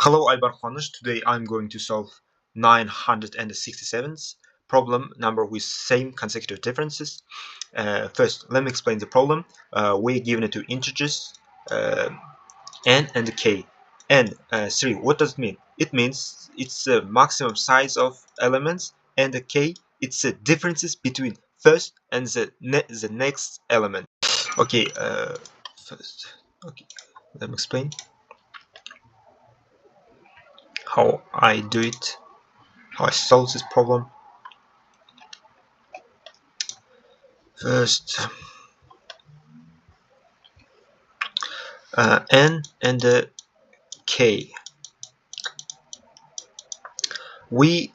Hello, I'm Barkhanish. Today I'm going to solve 967th problem number with same consecutive differences. First, let me explain the problem. We're given it to integers n and k. And 3, what does it mean? It means it's the maximum size of elements, and the k, it's the differences between first and the next element. Okay, first, okay, let me explain how I do it. How I solve this problem. First, n and k. We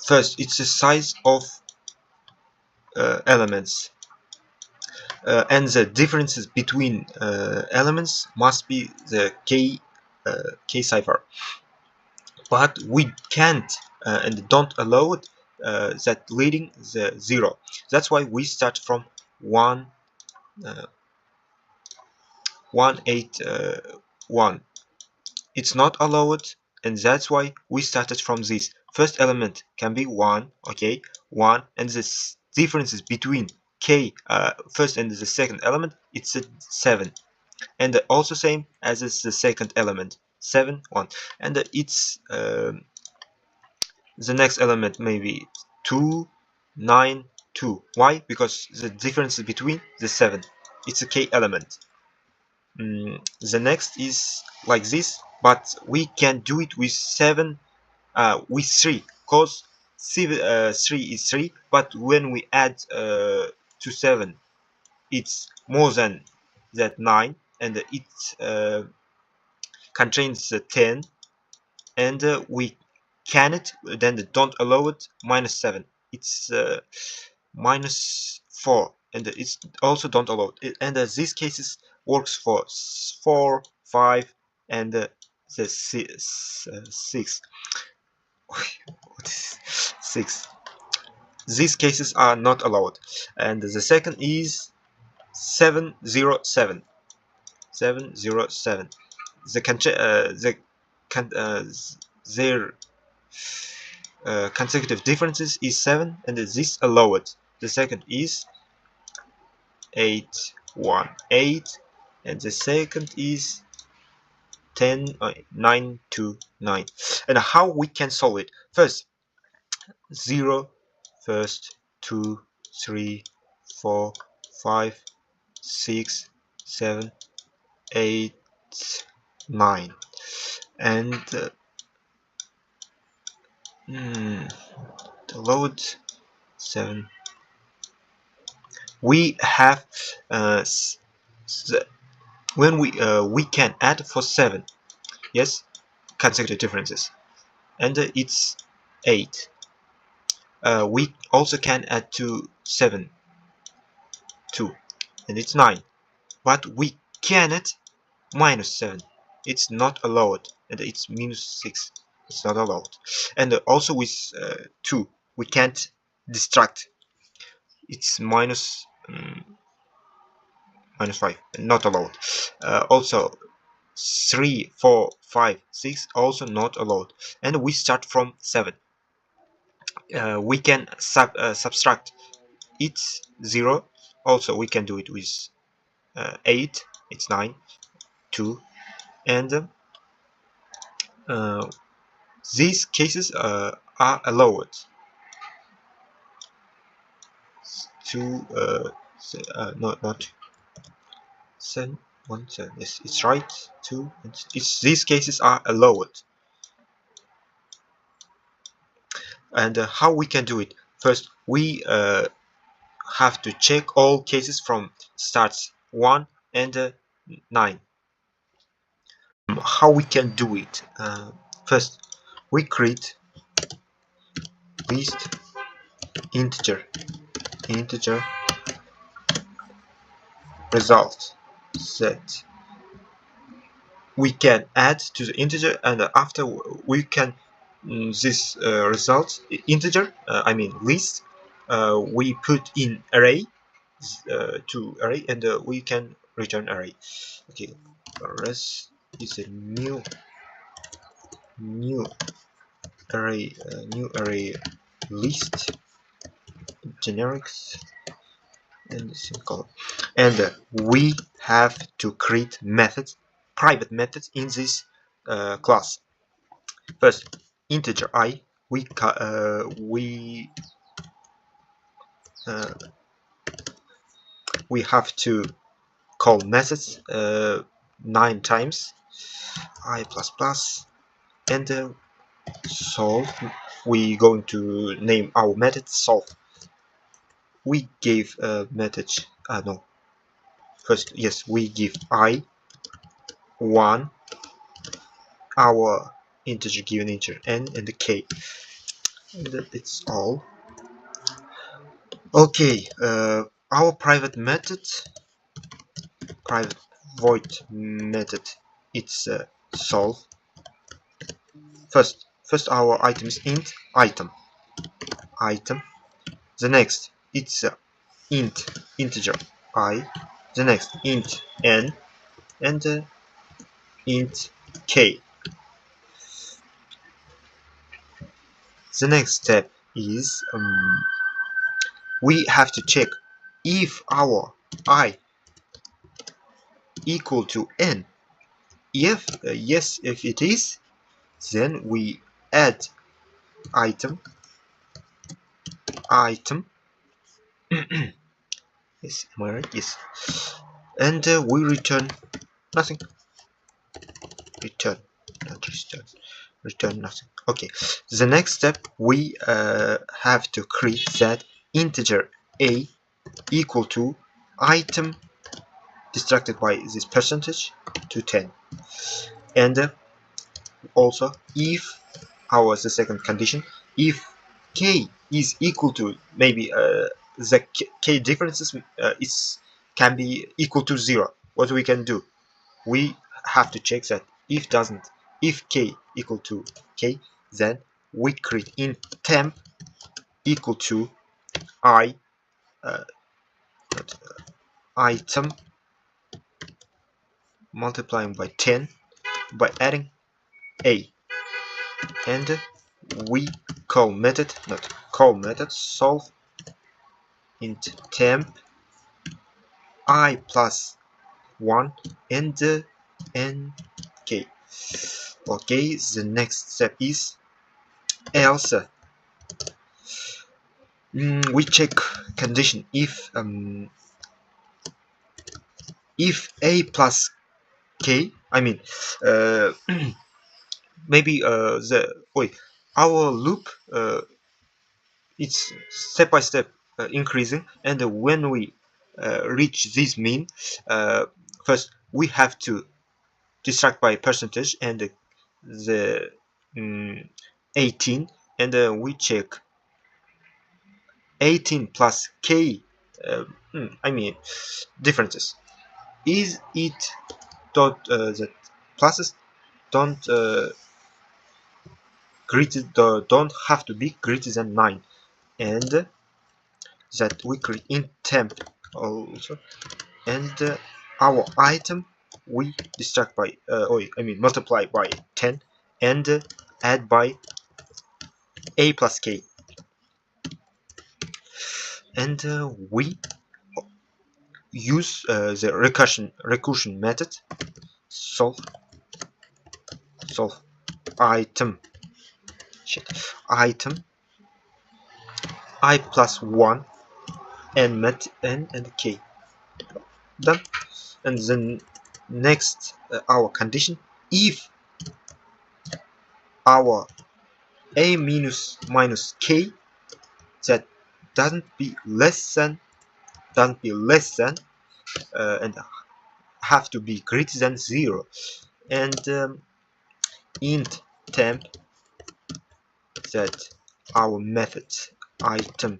first, it's the size of elements, and the differences between elements must be the k cipher. But we can't and don't allow it that leading the 0. That's why we start from 181. It's not allowed, and that's why we started from this. First element can be 1, okay, 1, and the differences between k first and the second element, it's a 7, and also same as it's the second element, 7, 1, and it's the next element maybe 2, 9, 2. Why? Because the difference between the 7, it's a k element. The next is like this, but we can do it with 7, with 3, because 3 is 3, but when we add to 7, it's more than that 9, and it contains 10, and we can't, then don't allow it, -7, it's -4, and it's also don't allow it. And these cases works for 4, 5, and the 6. What is 6? These cases are not allowed. And the second is 707. 707. Their consecutive differences is 7, and this allowed. The second is 818, and the second is 929. And how we can solve it? First, 0, first, 2, 3, 4, 5, 6, 7, 8, 9, and the load 7. We have when we can add for 7, yes, consecutive differences, and it's 8. We also can add to 7, 2, and it's 9, but we cannot -7. It's not allowed, and it's -6. It's not allowed. And also with 2, we can't distract. It's -5, not allowed. Also 3, 4, 5, 6, also not allowed. And we start from 7. We can subtract. It's 0. Also we can do it with 8. It's 9, 2, and these cases are allowed. Not 7, 1, 7. Yes, it's right. 2. These cases are allowed. And how we can do it? First, we have to check all cases from starts 1 and 9. How we can do it? First, we create list integer result set. We can add to the integer, and after we can this result integer, I mean list, we put in array to array, and we can return array. Okay, rest is a new new array list generics and simple, and we have to create methods, private methods in this class. First, integer I, we have to call methods 9 times, I plus plus, and solve. We going to name our method solve. We gave a method, no, first, yes, we give I 1, our integer given integer n, and the k, and that's all. Okay, our private void method, it's solve. First our item is int item. The next it's int integer I. The next int n, and int k. The next step is we have to check if our I equal to n. If yes, if it is, then we add item yes, am I right? Yes, and we return nothing. Return, not return nothing. Okay, the next step we have to create that integer a equal to item distracted by this percentage to 10, and also if the second condition, if k is equal to, maybe the k differences can be equal to 0. What we can do, we have to check that if k equal to k, then we create int temp equal to I item multiplying by 10 by adding a, and we call method solve int temp I plus 1 and k. Okay, the next step is else. We check condition if a plus k, I mean maybe our loop it's step by step increasing, and when we reach this mean, first we have to distract by percentage and the 18, and we check 18 plus k, I mean differences. Is it that pluses don't don't have to be greater than 9, and that we create int temp also, and our item we distract by multiply by 10 and add by a plus k, and we use the recursion method solve item I plus 1 and met n and k. Done. And then next our condition, if our a minus k that doesn't be less than and have to be greater than 0, and int temp that our method item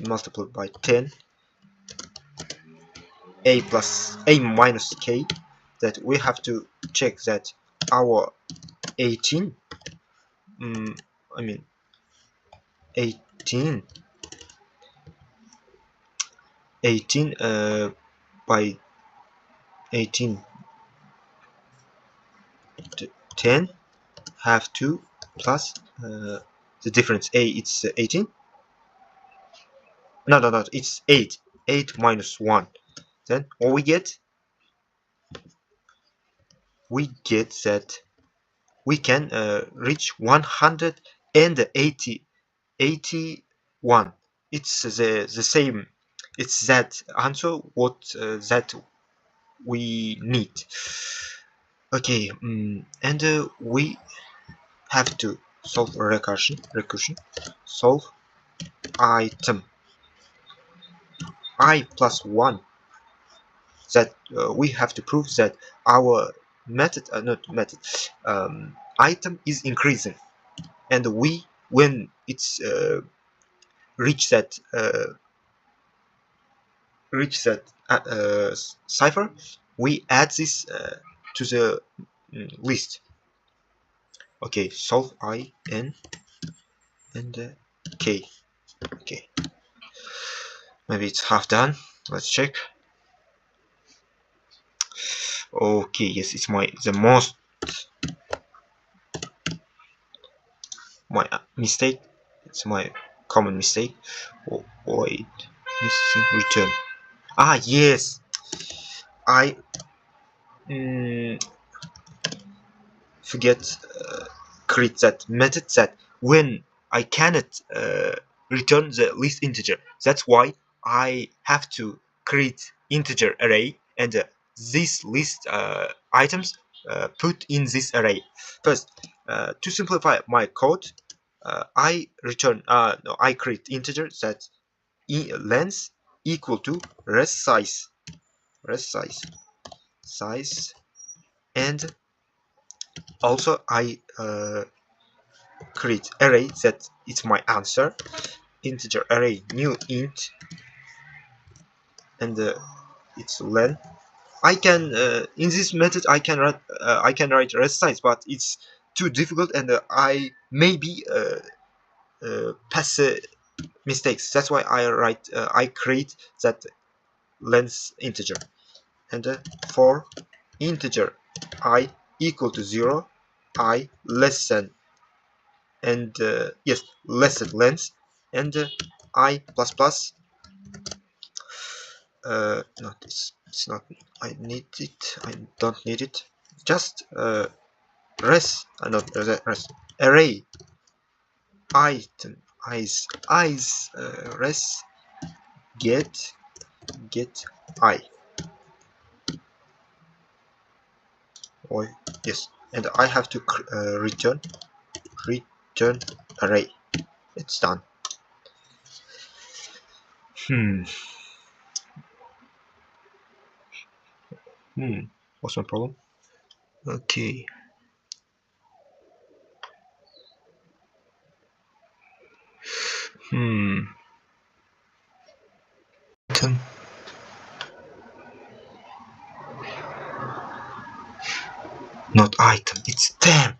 multiplied by 10 a minus k, that we have to check that our 18 I mean 18 by 18 to 10 have to plus the difference a, it's 18. No, it's 8. 8 minus 1. Then all we get that we can reach 181. It's the same. It's that answer what that we need. Okay, and we have to solve recursion. Solve item I plus 1. That we have to prove that our method, not method, item is increasing, and we, when it's reach that cipher, we add this to the list. Okay, solve I n and k. Okay, maybe it's half done. Let's check. Okay, yes, it's my mistake. It's my common mistake. Oh, wait, missing return. Ah, yes, I forget create that method that when I cannot return the list integer. That's why I have to create integer array and these list items put in this array. First, to simplify my code, I create integer that length equal to res size, and also I create array that it's my answer, integer array new int, and it's len. I can in this method I can write res size, but it's too difficult, and I maybe pass mistakes. That's why I create that length integer, and for integer I equal to 0, I less than, and yes, less than length, and I plus plus. No, it's not. I need it. I don't need it. Just not res array item eyes res get I. Or yes, and I have to return array. It's done. What's my problem? Okay. Item. Not item, it's temp.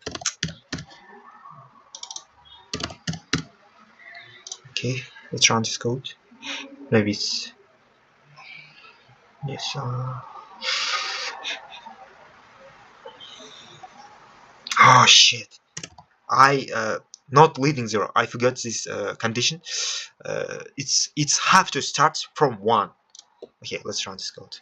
Okay, let's run this code. Maybe it's yes. Oh shit! I not leaving 0. I forgot this condition. It's have to start from 1. Okay, let's run this code.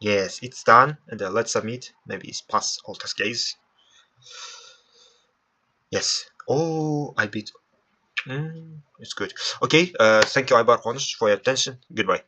Yes, it's done, and let's submit. Maybe it's pass all test case. Yes. Oh, I beat. It's good. Okay. Thank you, Ibar, for your attention. Goodbye.